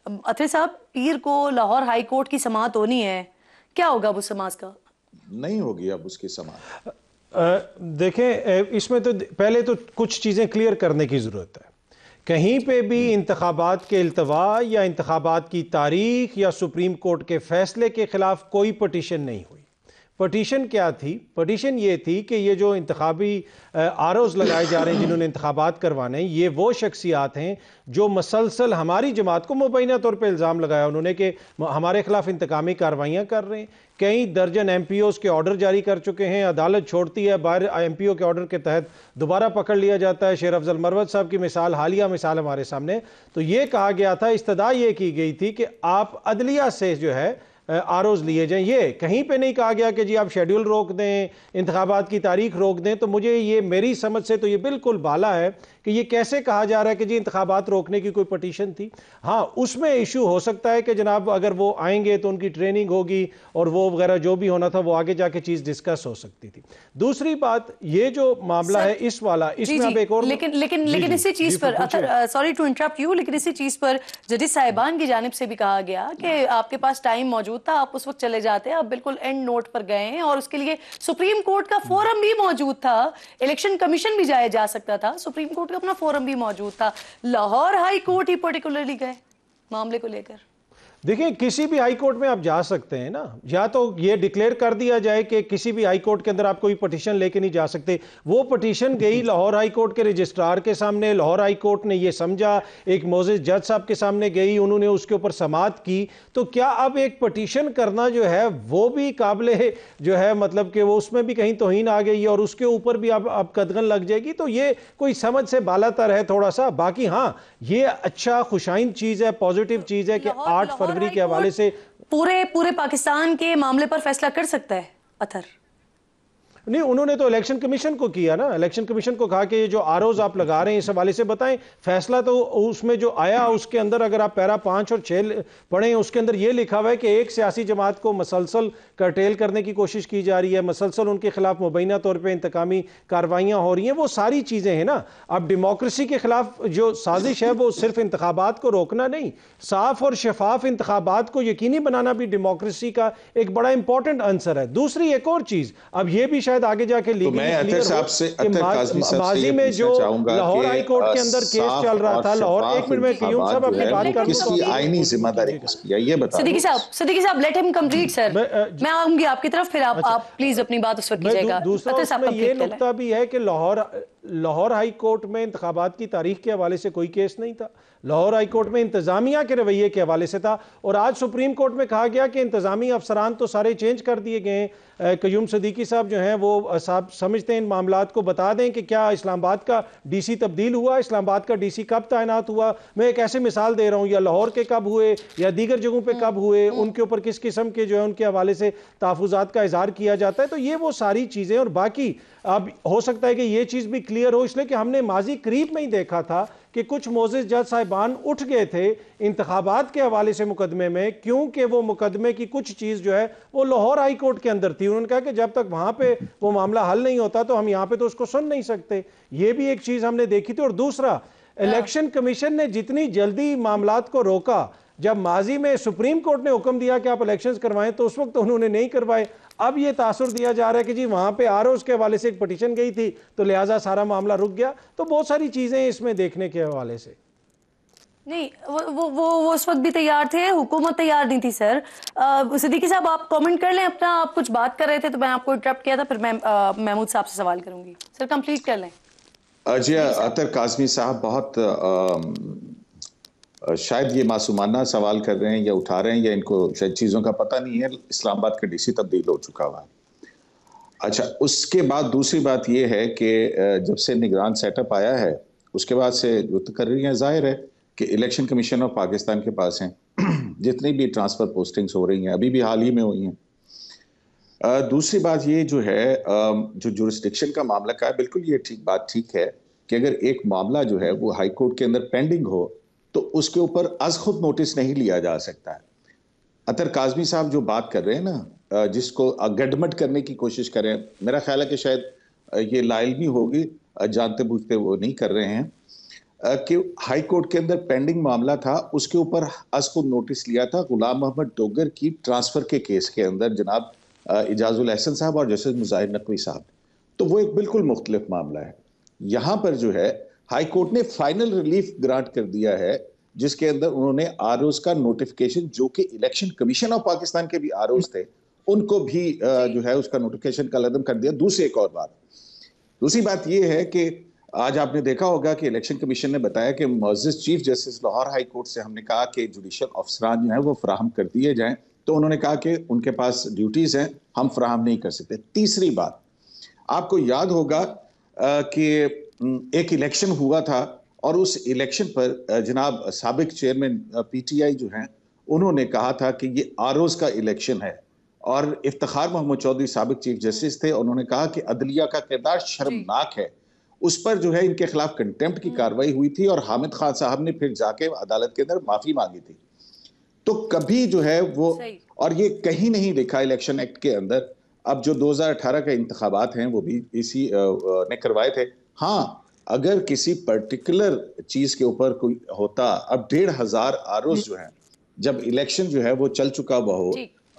अतरे साहब, पीर को Lahore high court की समाअत होनी है, क्या होगा वो समाज का? नहीं होगी अब उसकी समाअत। देखें, इसमें तो पहले तो कुछ चीज़ें क्लियर करने की ज़रूरत है। कहीं पे भी इंतखाबात के इल्तवा या इंतखाबात की तारीख या सुप्रीम कोर्ट के फैसले के ख़िलाफ़ कोई पटिशन नहीं हुई। पटिशन क्या थी? पटिशन ये थी कि ये जो इंतखाबी आरोज़ लगाए जा रहे हैं जिन्होंने इंतखाबात करवाने, ये वो शख्सियात हैं जो मसलसल हमारी जमात को मुबैना तौर पर इल्ज़ाम लगाया उन्होंने कि हमारे खिलाफ इंतकामी कार्रवाइयाँ कर रहे हैं। कई दर्जन MPOs के ऑर्डर जारी कर चुके हैं, अदालत छोड़ती है, बाहर MPO के ऑर्डर के तहत दोबारा पकड़ लिया जाता है। शेर अफजल मरवत साहब की मिसाल, हालिया मिसाल हमारे सामने। तो ये कहा गया था, इस्तदा ये की गई थी कि आप अदलिया से जो है आरोज़ लिए जाएं। ये कहीं पे नहीं कहा गया कि जी आप शेड्यूल रोक दें, इंतखाबात की तारीख रोक दें। तो मुझे ये, मेरी समझ से तो ये बिल्कुल बाला है कि ये कैसे कहा जा रहा है कि जी इंतखाबात रोकने की कोई पटिशन थी। हाँ, उसमें इशू हो सकता है कि जनाब अगर वो आएंगे तो उनकी ट्रेनिंग होगी और वो वगैरह जो भी होना था वो आगे जाके चीज़ डिस्कस हो सकती थी। दूसरी बात, ये जो मामला है इस वाला, इसमें अब एक और लेकिन इसी चीज पर, सॉरी टू इंटरप्ट यू, लेकिन इसी चीज पर जजेस साहिबान की जानिब से भी कहा गया कि आपके पास टाइम मौजूद था, आप उस वक्त चले जाते, आप बिल्कुल एंड नोट पर गए हैं और उसके लिए सुप्रीम कोर्ट का फोरम भी मौजूद था, इलेक्शन कमीशन भी जाया जा सकता था, सुप्रीम कोर्ट का अपना फोरम भी मौजूद था, लाहौर हाई कोर्ट ही पर्टिकुलरली गए मामले को लेकर। देखिए, किसी भी हाई कोर्ट में आप जा सकते हैं ना, या तो ये डिक्लेयर कर दिया जाए कि किसी भी हाई कोर्ट के अंदर आप कोई पटिशन लेके नहीं जा सकते। वो पटिशन गई लाहौर हाई कोर्ट के रजिस्ट्रार के सामने, लाहौर हाई कोर्ट ने ये समझा, एक मोजिज जज साहब के सामने गई, उन्होंने उसके ऊपर समाअत की। तो क्या अब एक पटिशन करना जो है वो भी काबिले जो है, मतलब कि वो उसमें भी कहीं तौहीन आ गई और उसके ऊपर भी अब कदगन लग जाएगी, तो ये कोई समझ से बालातर है थोड़ा सा। बाकी हाँ, ये अच्छा खुशाइन चीज़ है, पॉजिटिव चीज़ है कि 8 फरवरी के हवाले से पूरे पाकिस्तान के मामले पर फैसला कर सकता है अतर। नहीं, उन्होंने तो इलेक्शन कमीशन को किया ना, इलेक्शन कमीशन को कहा कि ये जो आरोज आप लगा रहे हैं इस हवाले से बताएं। फैसला तो उसमें जो आया उसके अंदर अगर आप पैरा 5 और 6 पढ़ें, उसके अंदर ये लिखा हुआ है कि एक सियासी जमात को मसलसल कर्टेल करने की कोशिश की जा रही है, मसलसल उनके खिलाफ मुबैना तौर पर इंतकामी कार्रवाइयाँ हो रही हैं। वो सारी चीज़ें हैं ना। अब डेमोक्रेसी के खिलाफ जो साजिश है वो सिर्फ इंतखाबात को रोकना नहीं, साफ और शफाफ इंतखाबात को यकीनी बनाना भी डेमोक्रेसी का एक बड़ा इंपॉर्टेंट आंसर है। दूसरी एक और चीज़, अब ये भी शायद आगे जाके तो मैं अतर साहब से, अतर काज़मी साहब से माजी में जो लाहौर हाई कोर्ट के अंदर केस चल रहा था, लाहौर, एक मिनट में क्यूम साहब अपनी बात कर, किसकी आईनी जिम्मेदारी किसकी है ये बता। सिद्दीकी साहब लेट हिम कंप्लीट सर। मैं आऊंगी आपकी तरफ, फिर आप प्लीज अपनी बात उस वक्त कीजिएगा। दूसरा उसमें ये नुक्ता भी है कि लाहौर हाई कोर्ट में इंतखाबात की तारीख के हवाले से कोई केस नहीं था, लाहौर हाई कोर्ट में इंतजामिया के रवैये के हवाले से था। और आज सुप्रीम कोर्ट में कहा गया कि इंतजामी अफसरान तो सारे चेंज कर दिए गए हैं। क्यूम सिद्दीकी साहब जो हैं वो साहब समझते हैं इन मामलात को, बता दें कि क्या इस्लामाबाद का DC तब्दील हुआ, इस्लामाबाद का DC कब तैनात हुआ। मैं एक ऐसे मिसाल दे रहा हूँ, या लाहौर के कब हुए या दीगर जगहों पर कब हुए, उनके ऊपर किस किस्म के जो है उनके हवाले से तहफ़्फ़ुज़ात का इज़हार किया जाता है। तो ये वो सारी चीज़ें, और बाकी अब हो सकता है कि ये चीज़ भी क्लियर हो, इसलिए कि हमने माजी करीब में ही देखा था कि कुछ मोजिज जज साहिबान उठ गए थे इंतखाबात के हवाले से मुकदमे में, क्योंकि वो मुकदमे की कुछ चीज़ जो है वो लाहौर हाई कोर्ट के अंदर थी। उन्होंने कहा कि जब तक वहाँ पे वो मामला हल नहीं होता तो हम यहाँ पे तो उसको सुन नहीं सकते। ये भी एक चीज़ हमने देखी थी। और दूसरा, इलेक्शन कमीशन ने जितनी जल्दी मामलात को रोका, जब माजी में सुप्रीम कोर्ट ने हुक्म दिया कि आप इलेक्शंस करवाएं तो उस वक्त उन्होंने नहीं करवाए। अब ये तासुर दिया जा रहा है कि जी वहां पे आरोज के हवाले से एक पटिशन गई थी तो लिहाजा सारा मामला रुक गया। तो बहुत सारी चीजें इसमें देखने के हवाले से नहीं, वो उस वक्त भी तैयार थे, हुकूमत तैयार नहीं थी सर। सिद्दीकी साहब आप कमेंट कर लें अपना, आप कुछ बात कर रहे थे तो मैं आपको इंटरप्ट किया था, फिर मैं महमूद साहब से सवाल करूंगी। सर कंप्लीट कर लें। जी अतर काज़मी साहब बहुत शायद ये मासूमाना सवाल कर रहे हैं या उठा रहे हैं, या इनको शायद चीज़ों का पता नहीं है। इस्लामाबाद का DC तब्दील हो चुका हुआ है। अच्छा, उसके बाद दूसरी बात ये है कि जब से निगरान सेटअप आया है उसके बाद से जो तकरीरें ज़ाहिर है कि इलेक्शन कमीशन ऑफ पाकिस्तान के पास हैं जितनी भी ट्रांसफ़र पोस्टिंग्स हो रही हैं, अभी भी हाल ही में हुई हैं। दूसरी बात ये जो है, जो जुरिस्डिक्शन का मामला का है, बिल्कुल ये बात ठीक है कि अगर एक मामला जो है वो हाई कोर्ट के अंदर पेंडिंग हो तो उसके ऊपर अज खुद नोटिस नहीं लिया जा सकता है। अतर काज़मी साहब जो बात कर रहे हैं ना, जिसको गडमट करने की कोशिश करें, मेरा ख्याल है कि शायद ये लाइल्मी होगी, जानते बूझते वो नहीं कर रहे हैं। कि हाई कोर्ट के अंदर पेंडिंग मामला था, उसके ऊपर अस को नोटिस लिया था गुलाम मोहम्मद डोगर की ट्रांसफर के केस के अंदर, जनाब इजाजुल एहसन साहब और जस्टिस मुजाहिर नकवी साहब। तो वो एक बिल्कुल मुख्तलिफ मामला है। यहाँ पर जो है हाई कोर्ट ने फाइनल रिलीफ ग्रांट कर दिया है, जिसके अंदर उन्होंने आरओज का नोटिफिकेशन, जो कि इलेक्शन कमीशन ऑफ पाकिस्तान के भी आरओज थे, उनको भी जो है उसका नोटिफिकेशन कलअदम कर दिया। दूसरी बात यह है कि आज आपने देखा होगा कि इलेक्शन कमीशन ने बताया कि मुअज़्ज़िज़ chief justice Lahore high court से हमने कहा कि जुडिशल अफसरान जो है वो फराहम कर दिए जाएं, तो उन्होंने कहा कि उनके पास ड्यूटीज हैं, हम फराहम नहीं कर सकते। तीसरी बात, आपको याद होगा कि एक इलेक्शन हुआ था और उस इलेक्शन पर जनाब साबिक चेयरमैन पीटीआई जो हैं, उन्होंने कहा था कि ये आरओज का इलेक्शन है, और इफ्तिखार मोहम्मद चौधरी साबिक चीफ जस्टिस थे, उन्होंने कहा कि अदलिया का किरदार शर्मनाक है। उस पर जो है इनके खिलाफ कंटेम्प्ट की कार्रवाई हुई थी और हामिद खान साहब ने फिर जाके अदालत के अंदर माफी मांगी थी। तो कभी जो है वो, और ये कहीं नहीं लिखा इलेक्शन एक्ट के अंदर। अब जो 2018 के इंतखाबात हैं वो भी इसी ने करवाए थे। हाँ, अगर किसी पर्टिकुलर चीज के ऊपर कोई होता, अब 1500 आरओज जो है, जब इलेक्शन जो है वो चल चुका हुआ हो,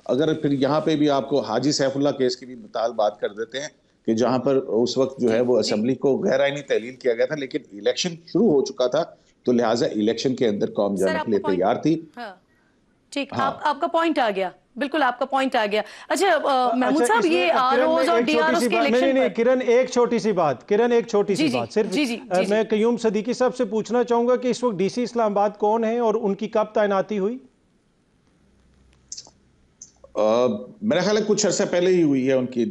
अगर फिर यहाँ पे भी आपको हाजी सैफुल्लाह केस की भी बात कर देते हैं कि जहां पर उस वक्त जो है वो असेंबली को गैर आईनी तहलील किया गया था, लेकिन इलेक्शन शुरू हो चुका था, तो लिहाजा इलेक्शन के अंदर कौम जाने के लिए तैयार थी। ठीक, आपका पॉइंट आ गया, बिल्कुल आपका पॉइंट आ गया। अच्छा महमूद साहब, ये आरओज और डीआरओज के इलेक्शन नहीं, किरण एक छोटी सी बात सिर्फ मैं कयूम सदीकी साहब से पूछना चाहूंगा कि इस वक्त डीसी इस्लामाबाद कौन है और उनकी कब तैनाती हुई? मेरा ख्याल है कुछ अर्सा पहले ही हुई है उनकी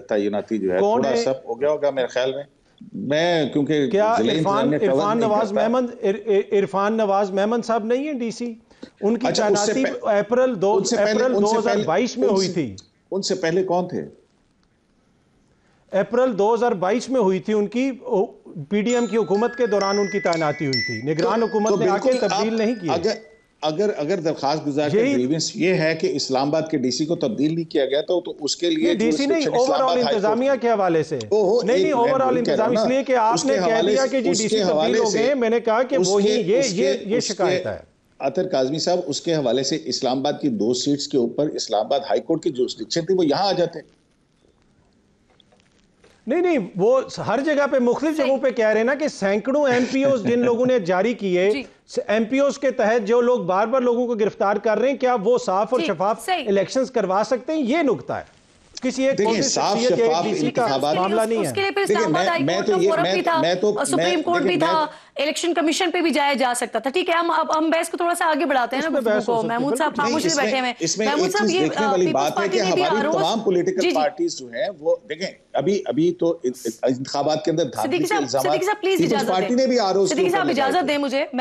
तैनाती, जो है थोड़ा सा हो गया होगा मेरे ख्याल में। मैं क्योंकि क्या इरफान नवाज मेमन साहब नहीं है डीसी? उनकी तैनाती अप्रैल 2022 में हुई थी। उनसे पहले कौन थे? अप्रैल 2022 में हुई थी उनकी, पीडीएम की हुकूमत के दौरान उनकी तैनाती हुई थी। निगरान हुकूमत ने आके तब्दील नहीं किया। अगर दरखास्त गुजार का ग्रीवेंस ये है कि इस्लामाबाद के डीसी को तब्दील नहीं किया गया, तो उसके लिए डीसी नहीं, ओवरऑल इंतजामिया के हवाले से नहीं, ओवरऑल इंतजाम, इसलिए कि आपने कह दिया कि जी डीसी तब्दील हो गए, मैंने कहा कि वो ही ये शिकायत है। अतर काज़मी साहब, उसके हवाले से इस्लामाबाद की 2 सीट्स के ऊपर इस्लामाबाद हाई कोर्ट की जुरिस्डिक्शन थी, वो यहाँ आ जाते। नहीं, वो हर जगह पे मुख्तलिफ जगहों पे कह रहे हैं ना कि सैकड़ों एमपीओ जिन लोगों ने जारी किए, एमपीओ के तहत जो लोग बार बार लोगों को गिरफ्तार कर रहे हैं, क्या वो साफ और शफाफ इलेक्शंस करवा सकते हैं? ये नुकता है, किसी एक साफ शफाफ इंतखाबात मामला नहीं है। उसके लिए फिर इस्लामाबाद हाई कोर्ट का फोरम भी था, सुप्रीम कोर्ट भी था, इलेक्शन कमीशन पे भी जाया जा सकता था। ठीक है, हम बहस को थोड़ा सा आगे बढ़ाते हैं ना को। महमूद साहब खामोशी से बैठे हैं। महमूद साहब, ये वाली बात है कि हमारी तमाम पॉलिटिकल पार्टीज जो हैं वो देखें, अभी तो इंतखाबात के अंदर धांधली के इल्जामात, सिद्दीकी साहब प्लीज इजाजत दें मुझे।